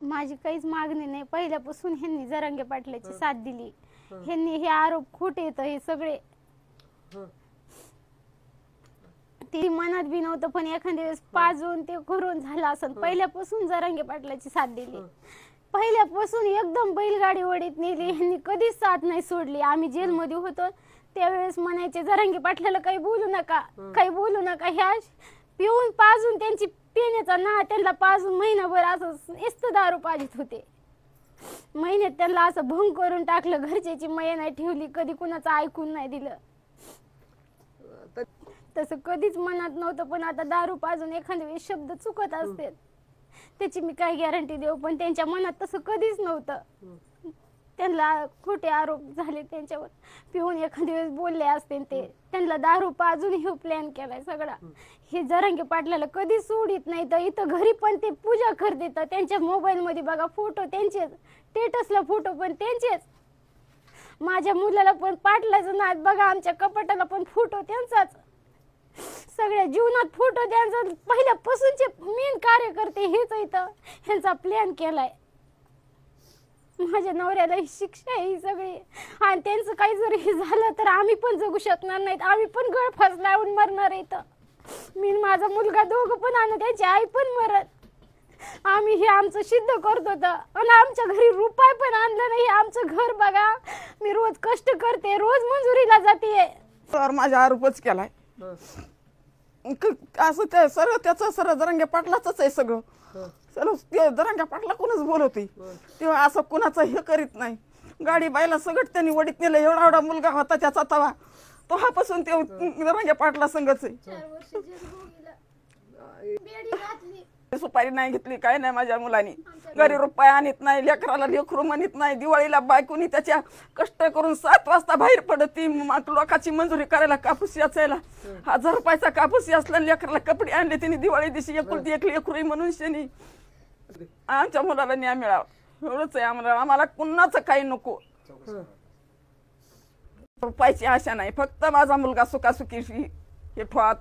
माझी काहीच मागणी नाही. पहिल्यापासून ह्यांनी जरांगे पाटलाची साथ दिली. ह्यांनी हे आरोप खोटे आहेत हे सगळे. ती मनात बी नव्हतं पण एखाद्या वेळेस पाजून ते करून झालं असं. पहिल्यापासून जरांगे पाटलाची साथ दिली. पहिल्यापासून एकदम बैलगाडी वडीत नेली. ह्यांनी कधीच साथ नाही सोडली. आम्ही जेलमध्ये होतो त्यावेळेस म्हणायचे जरांगे पाटलाला काही बोलू नका, काही बोलू नका. ह्या पिऊन पाजून त्यांची पिण्याचा ना त्यांना पाजून महिनाभर असं नुसतं दारू पाजित होते. महिन्यात त्यांना असं भंग करून टाकलं. घरच्याची माया नाही ठेवली. कधी कुणाचं ऐकून नाही दिलं. तसं कधीच मनात नव्हतं पण आता दारू पाजून एखाद्या वेळेस शब्द चुकत असते त्याची मी काय गॅरंटी देऊ. पण त्यांच्या मनात तसं कधीच नव्हतं. त्यांना खोटे आरोप झाले त्यांच्यावर. पिऊन एखाद्या वेळेस बोलले असते ते. त्यांना दारू पाजून हे प्लॅन केलाय सगळा. हे जरांगे पाटलाला कधी सोडित नाही. तर इथं घरी पण ते पूजा करते. तर त्यांच्या मोबाईल मध्ये बघा फोटो त्यांचेच, स्टेटसला फोटो पण त्यांचेच. माझ्या मुलाला पण पाटलाचं नाद बघा. आमच्या कपाटाला पण फोटो त्यांचाच. सगळ्या जीवनात फोटो त्यांचा. पहिल्यापासूनचे मेन कार्यकर्ते हेच इथं. ह्यांचा प्लॅन केलाय. माझ्या नवऱ्याला ही शिक्षा आहे ही सगळी. आणि त्यांचं काही जर हे झालं तर आम्ही पण जगू शकणार नाहीत. आम्ही पण गळफास लावून मरणार इथं. मी माझा मुलगा दोघं पण आणि त्यांची आई पण मरत. आम्ही हे आमचं सिद्ध करत होतं. आणि आमच्या घरी रुपये पण आणलं नाही. आमचं घर बघा. मी रोज कष्ट करते, रोज मंजुरीला जाते. तर माझा आरोपच केलाय असं. ते सर्व त्याचं सर्व जरांगे पाटलाच आहे सगळं. सर्व ते जरांगे पाटला कोणच बोलवते तेव्हा असं कुणाचं हे करीत नाही. गाडी बायला सगळं त्यांनी वडीत नेलं. एवढा एवढा मुलगा होता त्याचा तवा तो हापासून ते जरांगे पाटला संगच आहे. सुपारी नाही घेतली काय नाही माझ्या मुलांनी. घरी रुपये आणत नाही. लेकराला लेकरू म्हणत नाही. दिवाळीला बायकोनी त्याच्या कष्ट करून 7 वाजता बाहेर पडती लोकांची मंजुरी करायला. कापूस याचायला 1000 रुपयाचा कापूस असला. लेकराला कपडे आणले तिने दिवाळी दिवशी. एकुलती एक लेकरू म्हणून शनी आमच्या मुलाला न्याय मिळावा एवढंच आहे आम्हाला. आम्हाला कुणाचं काही नको. रुपयाची आशा नाही. फक्त माझा मुलगा सुखासुखी हे ठेवा.